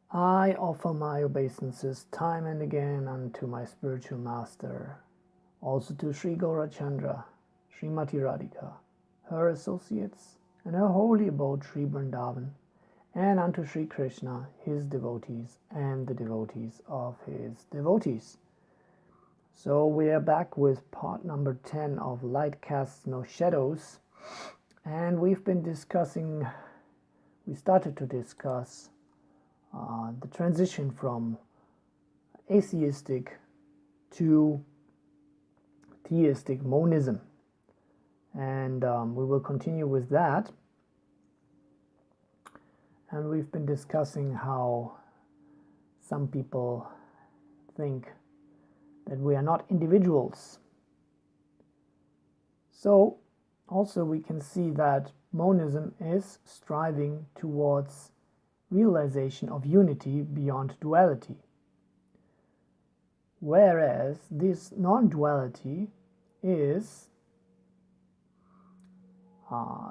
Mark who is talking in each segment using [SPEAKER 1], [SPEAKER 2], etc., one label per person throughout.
[SPEAKER 1] I offer my obeisances time and again unto my spiritual master, also to Shri Gaurachandra, Srimati Radhika, her associates, and her holy abode Shri Vrindavan, and unto Shri Krishna, his devotees, and the devotees of his devotees. So we are back with part number 10 of Light Casts No Shadows, and we started to discuss the transition from atheistic to theistic monism, and we will continue with that. And we've been discussing how some people think that we are not individuals. So also we can see that monism is striving towards realization of unity beyond duality, whereas this non-duality is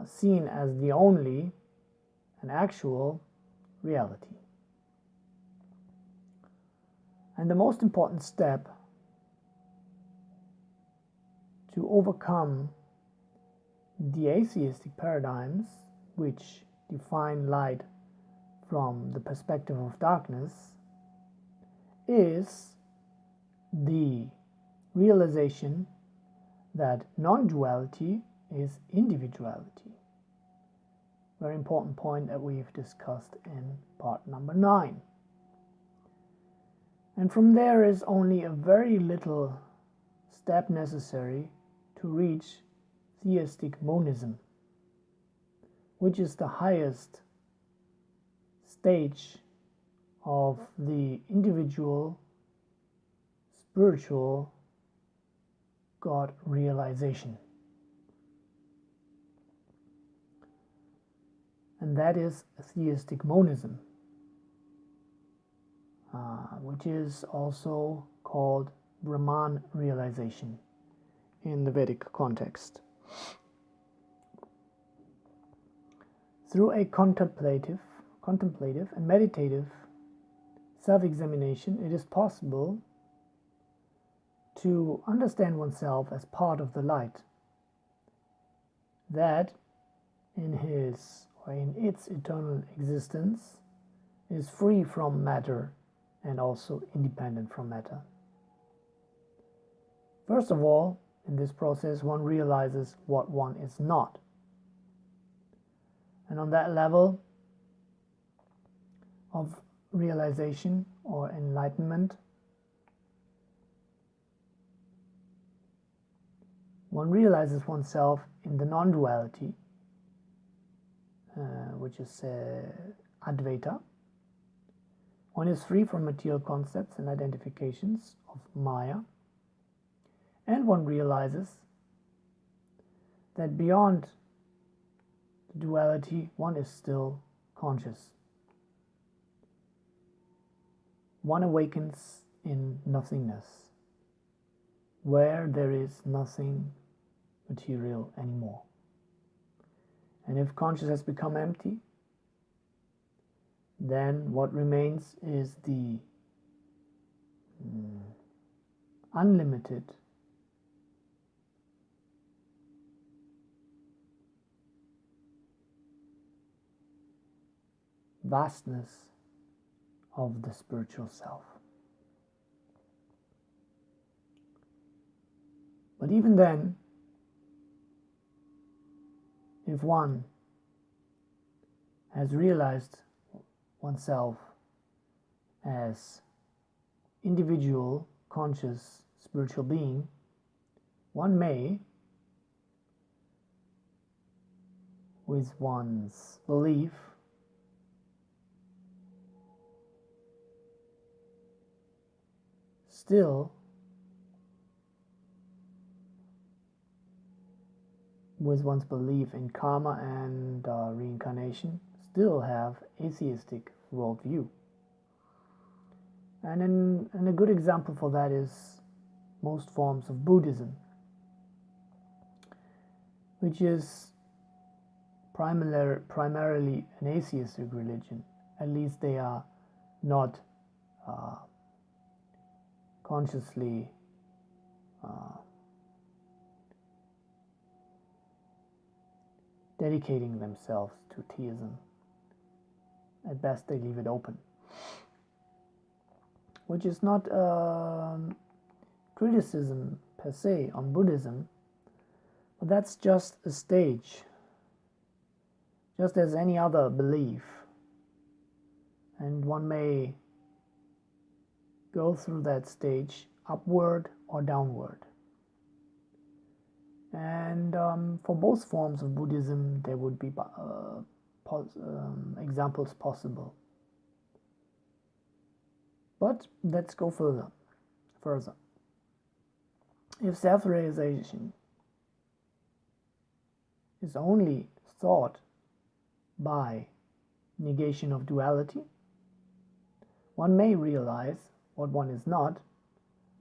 [SPEAKER 1] seen as the only and actual reality. And the most important step to overcome the atheistic paradigms, which define light from the perspective of darkness, is the realization that non-duality is individuality. Very important point that we've discussed in part number 9. And from there is only a very little step necessary to reach theistic monism, which is the highest stage of the individual spiritual God realization. And that is theistic monism, which is also called Brahman realization in the Vedic context. Through a contemplative and meditative self-examination, it is possible to understand oneself as part of the light that in its eternal existence is free from matter and also independent from matter. First of all, in this process, one realizes what one is not. And on that level of realization or enlightenment, one realizes oneself in the non-duality, which is Advaita. One is free from material concepts and identifications of Maya, and one realizes that beyond the duality, one is still conscious. One awakens in nothingness, where there is nothing material anymore. And if consciousness has become empty, then what remains is the unlimited vastness of the spiritual self. But even then, if one has realized oneself as individual, conscious, spiritual being, one may, with one's belief, still with one's belief in karma and reincarnation, still have atheistic worldview. And a good example for that is most forms of Buddhism, which is primarily an atheistic religion. At least they are not consciously dedicating themselves to theism. At best, they leave it open, which is not criticism per se on Buddhism, but that's just a stage, just as any other belief, and one may go through that stage upward or downward. And for both forms of Buddhism, there would be examples possible. But let's go further. If self-realization is only thought by negation of duality, one may realize what one is not,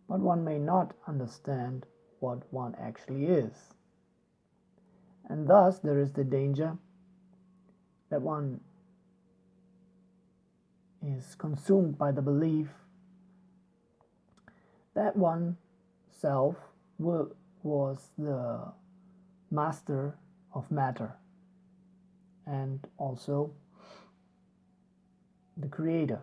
[SPEAKER 1] but one may not understand what one actually is. And thus there is the danger that one is consumed by the belief that one self was the master of matter and also the creator.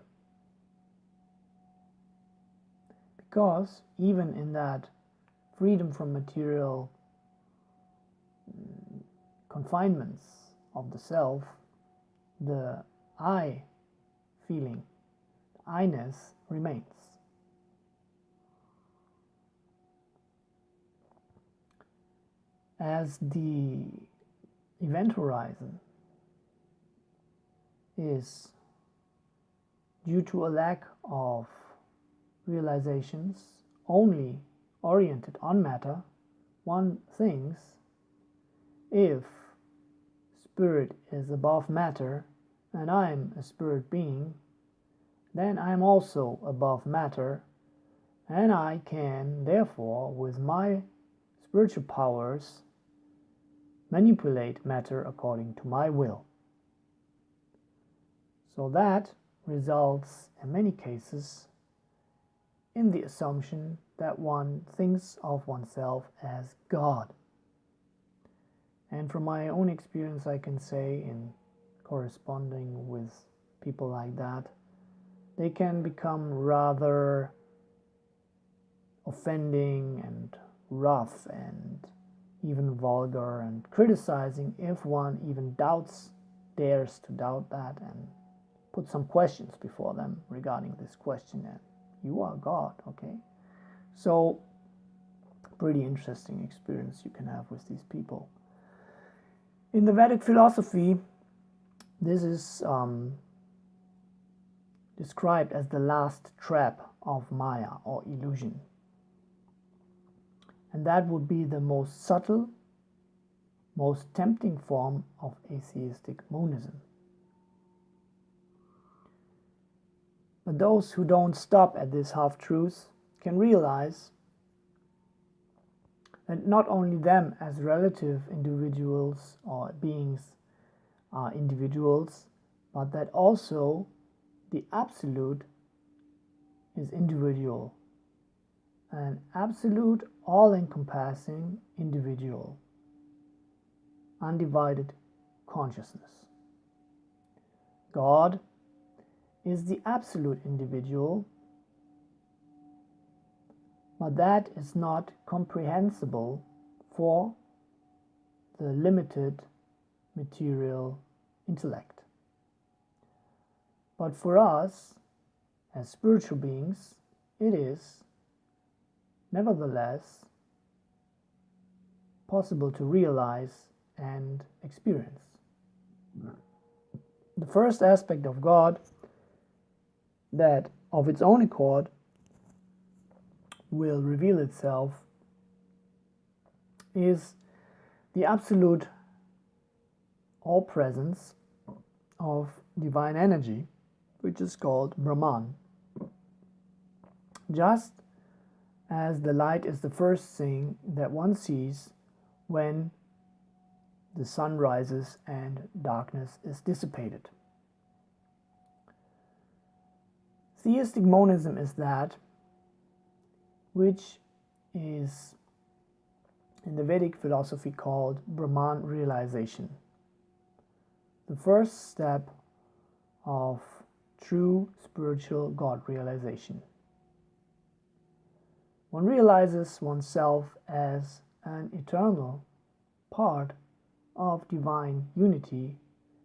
[SPEAKER 1] Because even in that freedom from material confinements of the self, the I feeling, I-ness remains. As the event horizon is, due to a lack of realizations, only oriented on matter, one thinks if spirit is above matter and I'm a spirit being, then I'm also above matter, and I can therefore with my spiritual powers manipulate matter according to my will. So that results in many cases in the assumption that one thinks of oneself as God. And from my own experience, I can say, in corresponding with people like that, they can become rather offending and rough and even vulgar and criticizing if one even dares to doubt that and put some questions before them regarding this question. And you are God, okay? So, pretty interesting experience you can have with these people. In the Vedic philosophy, this is described as the last trap of Maya or illusion. And that would be the most subtle, most tempting form of atheistic monism. But those who don't stop at this half-truth can realize that not only them as relative individuals or beings are individuals, but that also the Absolute is individual, an absolute, all-encompassing individual, undivided consciousness. God is the absolute individual, but that is not comprehensible for the limited material intellect. But for us, as spiritual beings, it is nevertheless possible to realize and experience. The first aspect of God that of its own accord will reveal itself is the absolute all-presence of divine energy, which is called Brahman. Just as the light is the first thing that one sees when the sun rises and darkness is dissipated. Theistic monism is that which is in the Vedic philosophy called Brahman realization. The first step of true spiritual God realization. One realizes oneself as an eternal part of divine unity,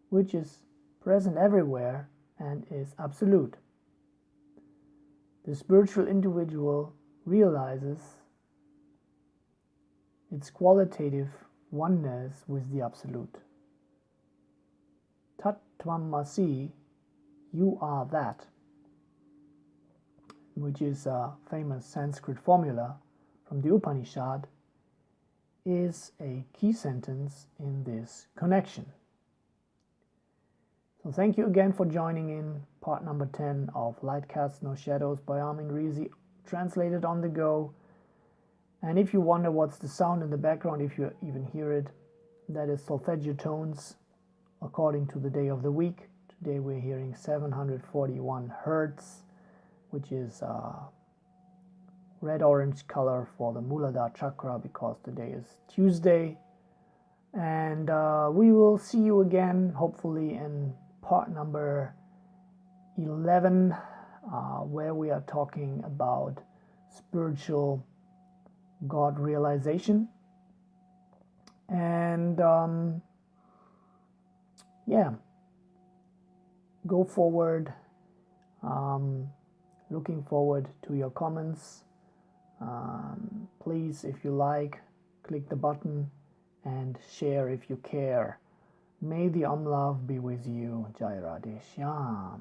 [SPEAKER 1] which is present everywhere and is absolute. The spiritual individual realizes its qualitative oneness with the Absolute. Tat Tvamasi, you are that, which is a famous Sanskrit formula from the Upanishad, is a key sentence in this connection. So thank you again for joining in part number 10 of Light Casts No Shadows by Armin Risi, translated on the go. And if you wonder what's the sound in the background, if you even hear it, that is solfeggio tones according to the day of the week. Today we're hearing 741 Hertz, which is red-orange color for the Muladhara chakra because today is Tuesday. And we will see you again, hopefully, in part number 11, where we are talking about spiritual God realization. And yeah, go forward. Looking forward to your comments. Please, if you like, click the button and share if you care. May the OM Love be with you. Jai Radhe Shyam.